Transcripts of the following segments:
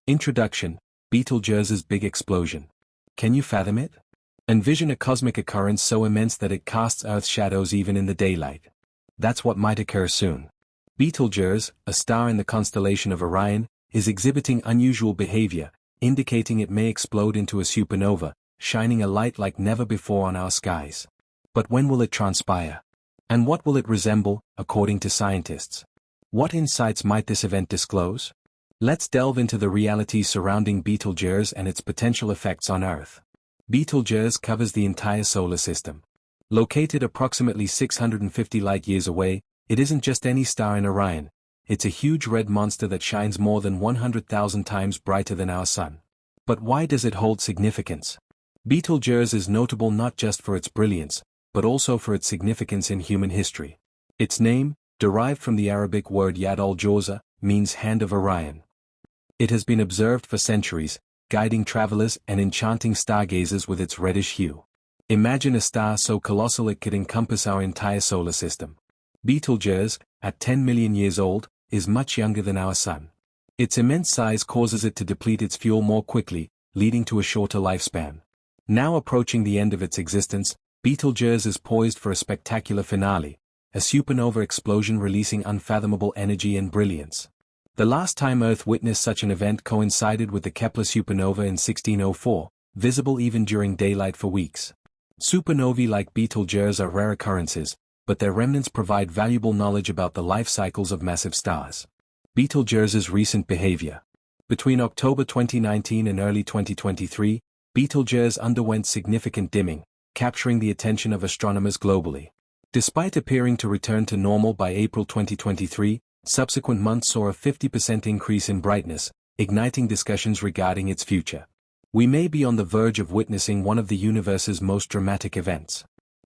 Introduction: Betelgeuse's big explosion. Can you fathom it? Envision a cosmic occurrence so immense that it casts Earth's shadows even in the daylight. That's what might occur soon. Betelgeuse, a star in the constellation of Orion, is exhibiting unusual behavior, indicating it may explode into a supernova, shining a light like never before on our skies. But when will it transpire? And what will it resemble, according to scientists? What insights might this event disclose? Let's delve into the realities surrounding Betelgeuse and its potential effects on Earth. Betelgeuse covers the entire solar system. Located approximately 650 light-years away, it isn't just any star in Orion. It's a huge red monster that shines more than 100,000 times brighter than our Sun. But why does it hold significance? Betelgeuse is notable not just for its brilliance, but also for its significance in human history. Its name, derived from the Arabic word Yad al-Jawza, means Hand of Orion. It has been observed for centuries, guiding travelers and enchanting stargazers with its reddish hue. Imagine a star so colossal it could encompass our entire solar system. Betelgeuse, at 10 million years old, is much younger than our Sun. Its immense size causes it to deplete its fuel more quickly, leading to a shorter lifespan. Now approaching the end of its existence, Betelgeuse is poised for a spectacular finale, a supernova explosion releasing unfathomable energy and brilliance. The last time Earth witnessed such an event coincided with the Kepler supernova in 1604, visible even during daylight for weeks. Supernovae like Betelgeuse are rare occurrences, but their remnants provide valuable knowledge about the life cycles of massive stars. Betelgeuse's recent behavior. Between October 2019 and early 2023, Betelgeuse underwent significant dimming, capturing the attention of astronomers globally. Despite appearing to return to normal by April 2023, subsequent months saw a 50% increase in brightness, igniting discussions regarding its future. We may be on the verge of witnessing one of the universe's most dramatic events.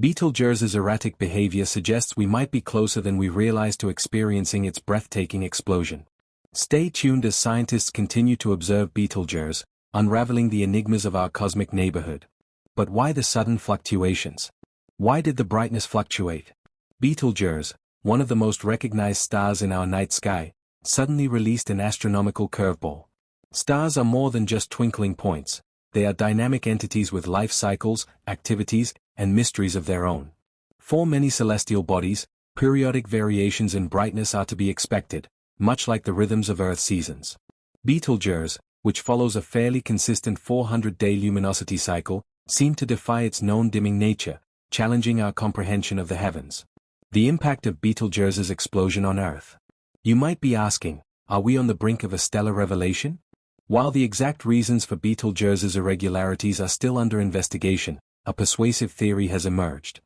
Betelgeuse's erratic behavior suggests we might be closer than we realize to experiencing its breathtaking explosion. Stay tuned as scientists continue to observe Betelgeuse, unraveling the enigmas of our cosmic neighborhood. But why the sudden fluctuations? Why did the brightness fluctuate? Betelgeuse, one of the most recognized stars in our night sky, suddenly released an astronomical curveball. Stars are more than just twinkling points. They are dynamic entities with life cycles, activities, and mysteries of their own. For many celestial bodies, periodic variations in brightness are to be expected, much like the rhythms of Earth's seasons. Betelgeuse, which follows a fairly consistent 400-day luminosity cycle, seemed to defy its known dimming nature, challenging our comprehension of the heavens. The impact of Betelgeuse's explosion on Earth. You might be asking, are we on the brink of a stellar revelation? While the exact reasons for Betelgeuse's irregularities are still under investigation, a persuasive theory has emerged.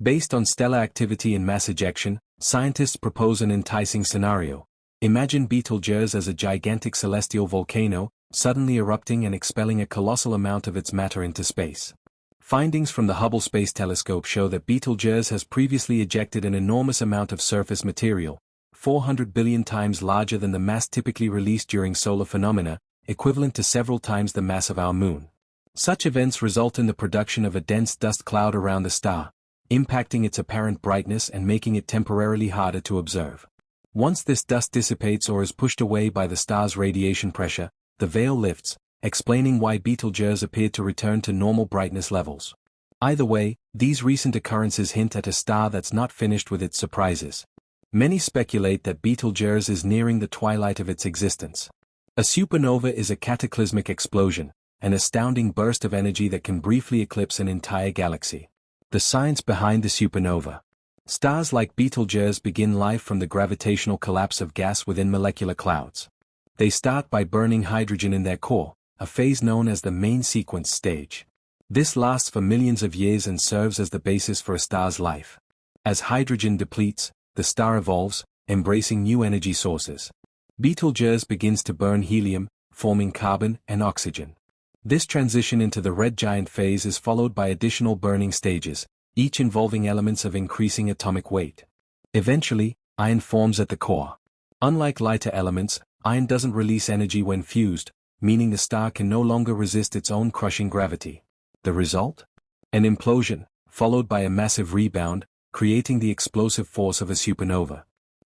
Based on stellar activity and mass ejection, scientists propose an enticing scenario. Imagine Betelgeuse as a gigantic celestial volcano, suddenly erupting and expelling a colossal amount of its matter into space. Findings from the Hubble Space Telescope show that Betelgeuse has previously ejected an enormous amount of surface material, 400 billion times larger than the mass typically released during solar phenomena, equivalent to several times the mass of our Moon. Such events result in the production of a dense dust cloud around the star, impacting its apparent brightness and making it temporarily harder to observe. Once this dust dissipates or is pushed away by the star's radiation pressure, the veil lifts, explaining why Betelgeuse appeared to return to normal brightness levels. Either way, these recent occurrences hint at a star that's not finished with its surprises. Many speculate that Betelgeuse is nearing the twilight of its existence. A supernova is a cataclysmic explosion, an astounding burst of energy that can briefly eclipse an entire galaxy. The science behind the supernova. Stars like Betelgeuse begin life from the gravitational collapse of gas within molecular clouds. They start by burning hydrogen in their core, a phase known as the main sequence stage. This lasts for millions of years and serves as the basis for a star's life. As hydrogen depletes, the star evolves, embracing new energy sources. Betelgeuse begins to burn helium, forming carbon and oxygen. This transition into the red giant phase is followed by additional burning stages, each involving elements of increasing atomic weight. Eventually, iron forms at the core. Unlike lighter elements, iron doesn't release energy when fused, meaning the star can no longer resist its own crushing gravity. The result? An implosion, followed by a massive rebound, creating the explosive force of a supernova.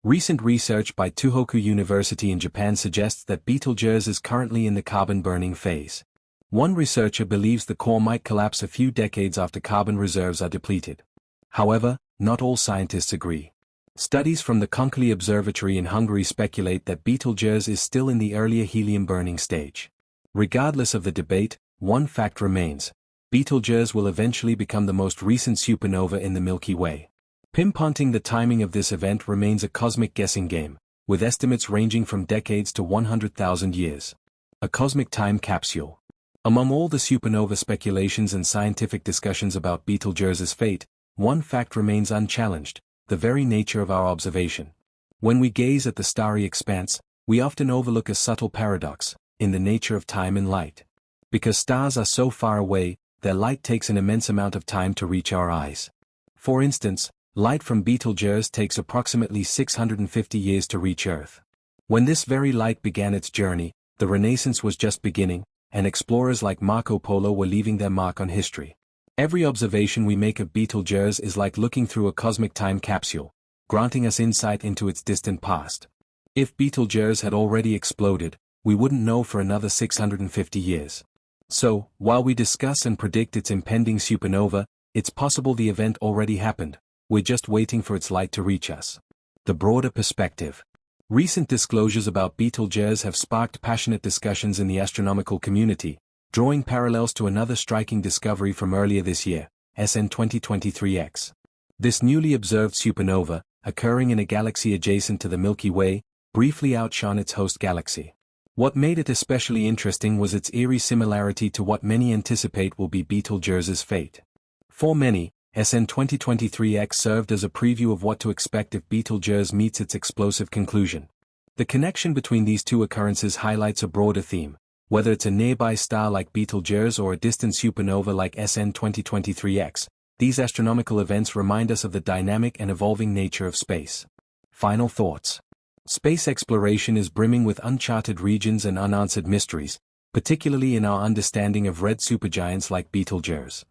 Recent research by Tohoku University in Japan suggests that Betelgeuse is currently in the carbon-burning phase. One researcher believes the core might collapse a few decades after carbon reserves are depleted. However, not all scientists agree. Studies from the Konkoly Observatory in Hungary speculate that Betelgeuse is still in the earlier helium-burning stage. Regardless of the debate, one fact remains: Betelgeuse will eventually become the most recent supernova in the Milky Way. Pinpointing the timing of this event remains a cosmic guessing game, with estimates ranging from decades to 100,000 years. A cosmic time capsule. Among all the supernova speculations and scientific discussions about Betelgeuse's fate, one fact remains unchallenged: the very nature of our observation. When we gaze at the starry expanse, we often overlook a subtle paradox in the nature of time and light. Because stars are so far away, their light takes an immense amount of time to reach our eyes. For instance, light from Betelgeuse takes approximately 650 years to reach Earth. When this very light began its journey, the Renaissance was just beginning, and explorers like Marco Polo were leaving their mark on history. Every observation we make of Betelgeuse is like looking through a cosmic time capsule, granting us insight into its distant past. If Betelgeuse had already exploded, we wouldn't know for another 650 years. So, while we discuss and predict its impending supernova, it's possible the event already happened. We're just waiting for its light to reach us. The broader perspective. Recent disclosures about Betelgeuse have sparked passionate discussions in the astronomical community, drawing parallels to another striking discovery from earlier this year, SN 2023X. This newly observed supernova, occurring in a galaxy adjacent to the Milky Way, briefly outshone its host galaxy. What made it especially interesting was its eerie similarity to what many anticipate will be Betelgeuse's fate. For many, SN 2023X served as a preview of what to expect if Betelgeuse meets its explosive conclusion. The connection between these two occurrences highlights a broader theme. Whether it's a nearby star like Betelgeuse or a distant supernova like SN 2023X, these astronomical events remind us of the dynamic and evolving nature of space. Final thoughts. Space exploration is brimming with uncharted regions and unanswered mysteries, particularly in our understanding of red supergiants like Betelgeuse.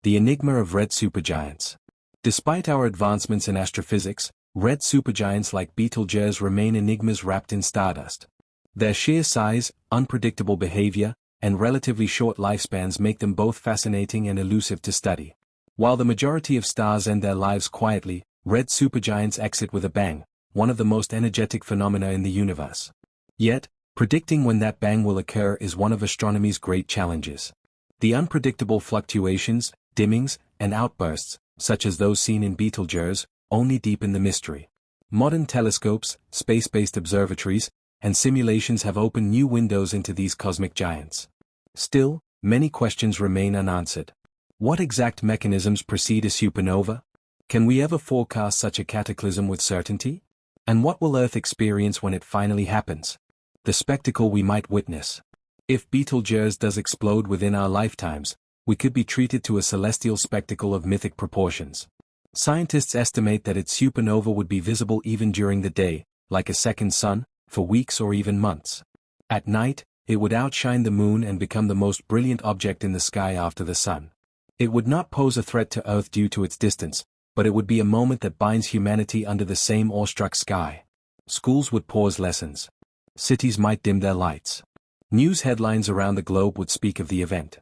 The enigma of red supergiants. Despite our advancements in astrophysics, red supergiants like Betelgeuse remain enigmas wrapped in stardust. Their sheer size, unpredictable behavior, and relatively short lifespans make them both fascinating and elusive to study. While the majority of stars end their lives quietly, red supergiants exit with a bang, one of the most energetic phenomena in the universe. Yet, predicting when that bang will occur is one of astronomy's great challenges. The unpredictable fluctuations, dimmings, and outbursts, such as those seen in Betelgeuse, only deepen the mystery. Modern telescopes, space-based observatories, and simulations have opened new windows into these cosmic giants. Still, many questions remain unanswered. What exact mechanisms precede a supernova? Can we ever forecast such a cataclysm with certainty? And what will Earth experience when it finally happens? The spectacle we might witness. If Betelgeuse does explode within our lifetimes, we could be treated to a celestial spectacle of mythic proportions. Scientists estimate that its supernova would be visible even during the day, like a second sun, for weeks or even months. At night, it would outshine the moon and become the most brilliant object in the sky after the sun. It would not pose a threat to Earth due to its distance, but it would be a moment that binds humanity under the same awestruck sky. Schools would pause lessons. Cities might dim their lights. News headlines around the globe would speak of the event.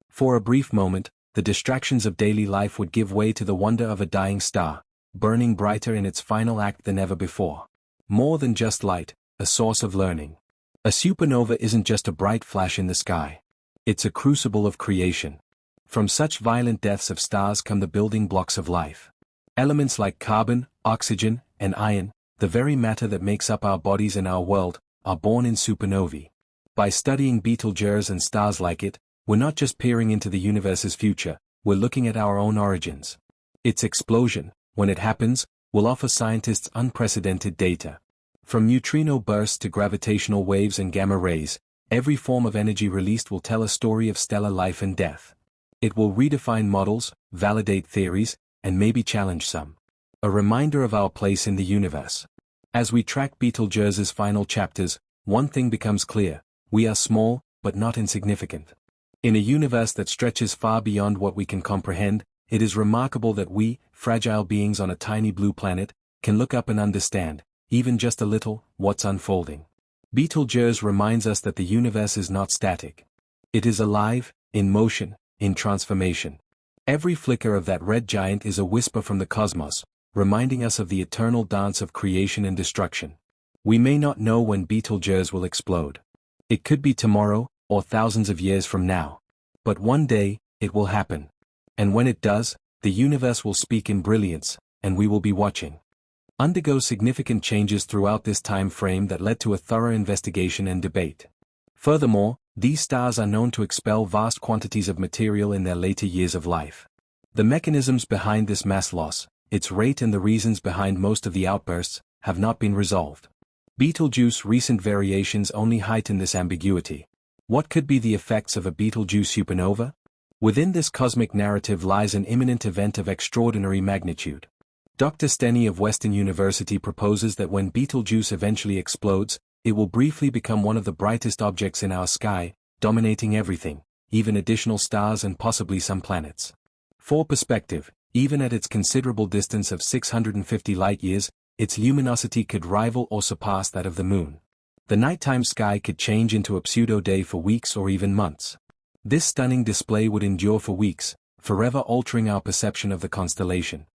For a brief moment, the distractions of daily life would give way to the wonder of a dying star, burning brighter in its final act than ever before. More than just light, a source of learning. A supernova isn't just a bright flash in the sky. It's a crucible of creation. From such violent deaths of stars come the building blocks of life. Elements like carbon, oxygen, and iron, the very matter that makes up our bodies and our world, are born in supernovae. By studying Betelgeuse and stars like it, we're not just peering into the universe's future, we're looking at our own origins. Its explosion, when it happens, will offer scientists unprecedented data. From neutrino bursts to gravitational waves and gamma rays, every form of energy released will tell a story of stellar life and death. It will redefine models, validate theories, and maybe challenge some. A reminder of our place in the universe. As we track Betelgeuse's final chapters, one thing becomes clear: we are small, but not insignificant. In a universe that stretches far beyond what we can comprehend, it is remarkable that we, fragile beings on a tiny blue planet, can look up and understand, even just a little, what's unfolding. Betelgeuse reminds us that the universe is not static. It is alive, in motion, in transformation. Every flicker of that red giant is a whisper from the cosmos, reminding us of the eternal dance of creation and destruction. We may not know when Betelgeuse will explode. It could be tomorrow, or thousands of years from now. But one day, it will happen. And when it does, the universe will speak in brilliance, and we will be watching. Undergo significant changes throughout this time frame that led to a thorough investigation and debate. Furthermore, these stars are known to expel vast quantities of material in their later years of life. The mechanisms behind this mass loss, its rate and the reasons behind most of the outbursts, have not been resolved. Betelgeuse's recent variations only heighten this ambiguity. What could be the effects of a Betelgeuse supernova? Within this cosmic narrative lies an imminent event of extraordinary magnitude. Dr. Stenny of Western University proposes that when Betelgeuse eventually explodes, it will briefly become one of the brightest objects in our sky, dominating everything, even additional stars and possibly some planets. For perspective, even at its considerable distance of 650 light-years, its luminosity could rival or surpass that of the Moon. The nighttime sky could change into a pseudo-day for weeks or even months. This stunning display would endure for weeks, forever altering our perception of the constellation.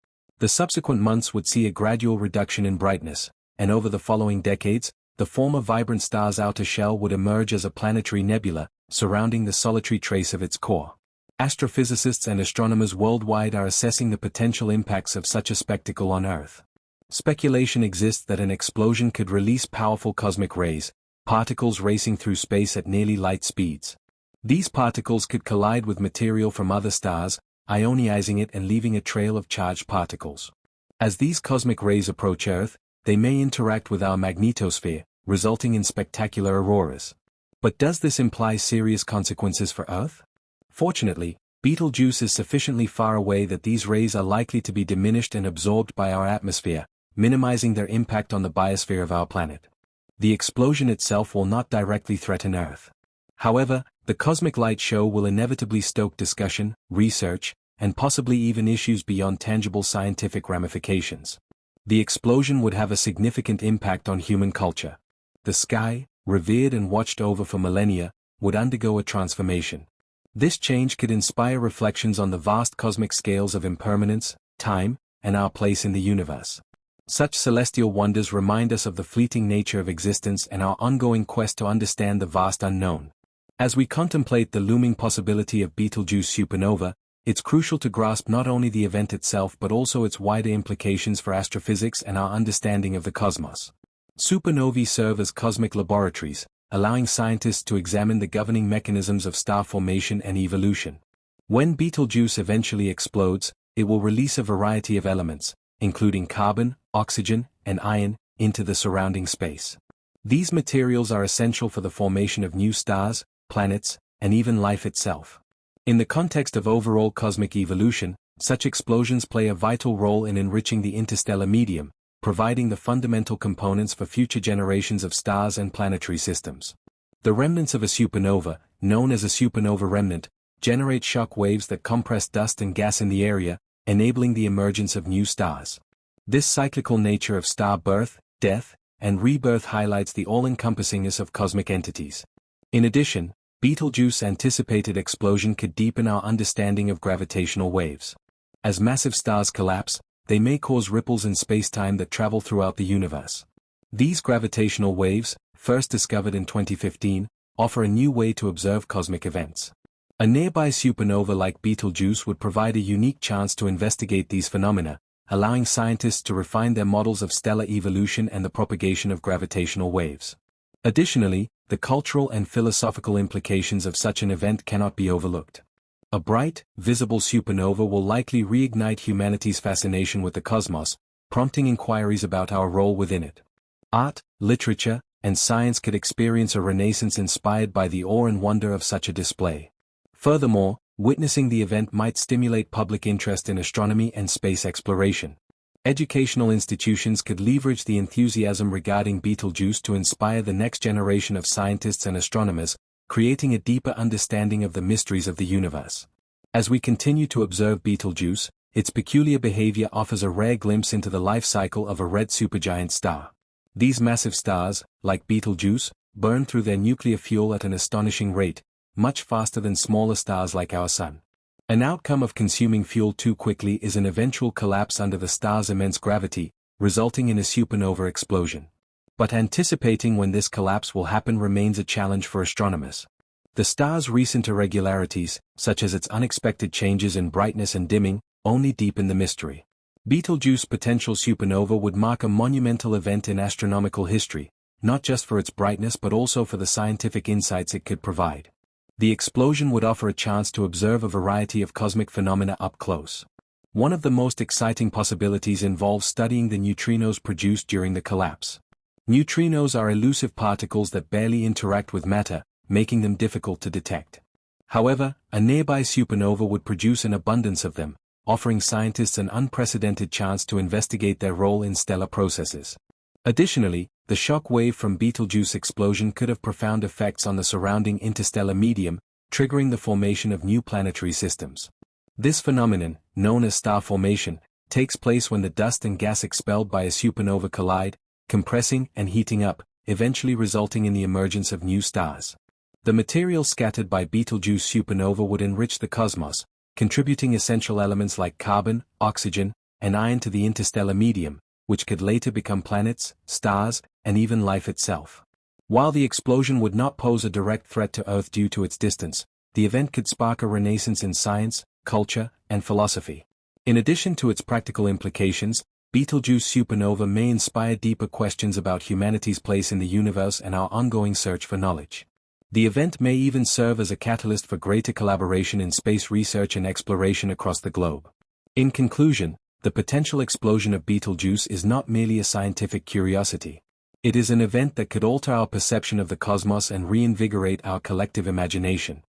The subsequent months would see a gradual reduction in brightness, and over the following decades, the former vibrant star's outer shell would emerge as a planetary nebula, surrounding the solitary trace of its core. Astrophysicists and astronomers worldwide are assessing the potential impacts of such a spectacle on Earth. Speculation exists that an explosion could release powerful cosmic rays, particles racing through space at nearly light speeds. These particles could collide with material from other stars, ionizing it and leaving a trail of charged particles. As these cosmic rays approach Earth, they may interact with our magnetosphere, resulting in spectacular auroras. But does this imply serious consequences for Earth? Fortunately, Betelgeuse is sufficiently far away that these rays are likely to be diminished and absorbed by our atmosphere, minimizing their impact on the biosphere of our planet. The explosion itself will not directly threaten Earth. However, the cosmic light show will inevitably stoke discussion, research, and possibly even issues beyond tangible scientific ramifications. The explosion would have a significant impact on human culture. The sky, revered and watched over for millennia, would undergo a transformation. This change could inspire reflections on the vast cosmic scales of impermanence, time, and our place in the universe. Such celestial wonders remind us of the fleeting nature of existence and our ongoing quest to understand the vast unknown. As we contemplate the looming possibility of Betelgeuse supernova, it's crucial to grasp not only the event itself but also its wider implications for astrophysics and our understanding of the cosmos. Supernovae serve as cosmic laboratories, allowing scientists to examine the governing mechanisms of star formation and evolution. When Betelgeuse eventually explodes, it will release a variety of elements, including carbon, oxygen, and iron, into the surrounding space. These materials are essential for the formation of new stars, planets, and even life itself. In the context of overall cosmic evolution, such explosions play a vital role in enriching the interstellar medium, providing the fundamental components for future generations of stars and planetary systems. The remnants of a supernova, known as a supernova remnant, generate shock waves that compress dust and gas in the area, enabling the emergence of new stars. This cyclical nature of star birth, death, and rebirth highlights the all-encompassingness of cosmic entities. In addition, Betelgeuse's anticipated explosion could deepen our understanding of gravitational waves. As massive stars collapse, they may cause ripples in spacetime that travel throughout the universe. These gravitational waves, first discovered in 2015, offer a new way to observe cosmic events. A nearby supernova like Betelgeuse would provide a unique chance to investigate these phenomena, allowing scientists to refine their models of stellar evolution and the propagation of gravitational waves. Additionally, the cultural and philosophical implications of such an event cannot be overlooked. A bright, visible supernova will likely reignite humanity's fascination with the cosmos, prompting inquiries about our role within it. Art, literature, and science could experience a renaissance inspired by the awe and wonder of such a display. Furthermore, witnessing the event might stimulate public interest in astronomy and space exploration. Educational institutions could leverage the enthusiasm regarding Betelgeuse to inspire the next generation of scientists and astronomers, creating a deeper understanding of the mysteries of the universe. As we continue to observe Betelgeuse, its peculiar behavior offers a rare glimpse into the life cycle of a red supergiant star. These massive stars, like Betelgeuse, burn through their nuclear fuel at an astonishing rate, much faster than smaller stars like our Sun. An outcome of consuming fuel too quickly is an eventual collapse under the star's immense gravity, resulting in a supernova explosion. But anticipating when this collapse will happen remains a challenge for astronomers. The star's recent irregularities, such as its unexpected changes in brightness and dimming, only deepen the mystery. Betelgeuse's potential supernova would mark a monumental event in astronomical history, not just for its brightness but also for the scientific insights it could provide. The explosion would offer a chance to observe a variety of cosmic phenomena up close. One of the most exciting possibilities involves studying the neutrinos produced during the collapse. Neutrinos are elusive particles that barely interact with matter, making them difficult to detect. However, a nearby supernova would produce an abundance of them, offering scientists an unprecedented chance to investigate their role in stellar processes. Additionally, the shock wave from Betelgeuse's explosion could have profound effects on the surrounding interstellar medium, triggering the formation of new planetary systems. This phenomenon, known as star formation, takes place when the dust and gas expelled by a supernova collide, compressing and heating up, eventually resulting in the emergence of new stars. The material scattered by Betelgeuse supernova would enrich the cosmos, contributing essential elements like carbon, oxygen, and iron to the interstellar medium, which could later become planets, stars, and even life itself. While the explosion would not pose a direct threat to Earth due to its distance, the event could spark a renaissance in science, culture, and philosophy. In addition to its practical implications, Betelgeuse supernova may inspire deeper questions about humanity's place in the universe and our ongoing search for knowledge. The event may even serve as a catalyst for greater collaboration in space research and exploration across the globe. In conclusion, the potential explosion of Betelgeuse is not merely a scientific curiosity. It is an event that could alter our perception of the cosmos and reinvigorate our collective imagination.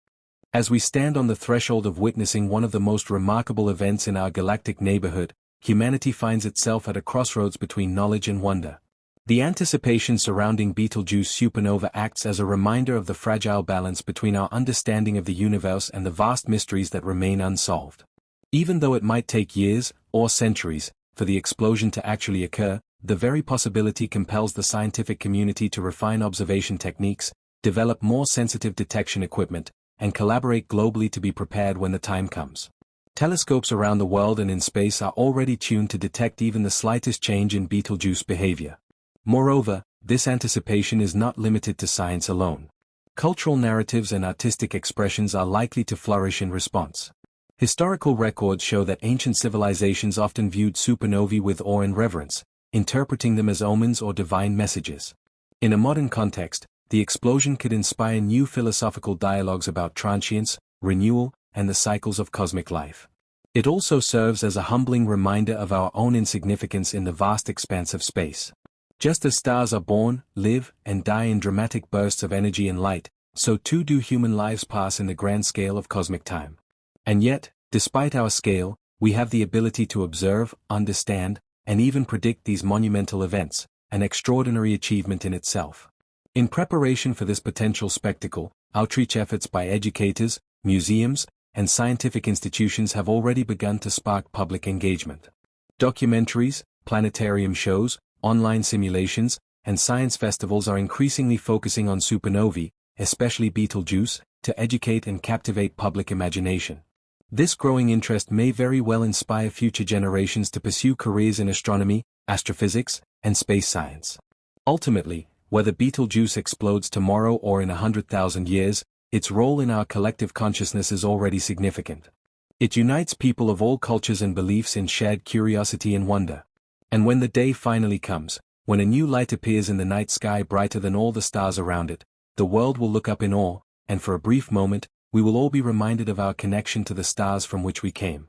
As we stand on the threshold of witnessing one of the most remarkable events in our galactic neighborhood, humanity finds itself at a crossroads between knowledge and wonder. The anticipation surrounding Betelgeuse supernova acts as a reminder of the fragile balance between our understanding of the universe and the vast mysteries that remain unsolved. Even though it might take years, or centuries, for the explosion to actually occur, the very possibility compels the scientific community to refine observation techniques, develop more sensitive detection equipment, and collaborate globally to be prepared when the time comes. Telescopes around the world and in space are already tuned to detect even the slightest change in Betelgeuse behavior. Moreover, this anticipation is not limited to science alone. Cultural narratives and artistic expressions are likely to flourish in response. Historical records show that ancient civilizations often viewed supernovae with awe and reverence, interpreting them as omens or divine messages. In a modern context, the explosion could inspire new philosophical dialogues about transience, renewal, and the cycles of cosmic life. It also serves as a humbling reminder of our own insignificance in the vast expanse of space. Just as stars are born, live, and die in dramatic bursts of energy and light, so too do human lives pass in the grand scale of cosmic time. And yet, despite our scale, we have the ability to observe, understand, and even predict these monumental events, an extraordinary achievement in itself. In preparation for this potential spectacle, outreach efforts by educators, museums, and scientific institutions have already begun to spark public engagement. Documentaries, planetarium shows, online simulations, and science festivals are increasingly focusing on supernovae, especially Betelgeuse, to educate and captivate public imagination. This growing interest may very well inspire future generations to pursue careers in astronomy, astrophysics, and space science. Ultimately, whether Betelgeuse explodes tomorrow or in 100,000 years, its role in our collective consciousness is already significant. It unites people of all cultures and beliefs in shared curiosity and wonder. And when the day finally comes, when a new light appears in the night sky brighter than all the stars around it, the world will look up in awe, and for a brief moment, we will all be reminded of our connection to the stars from which we came.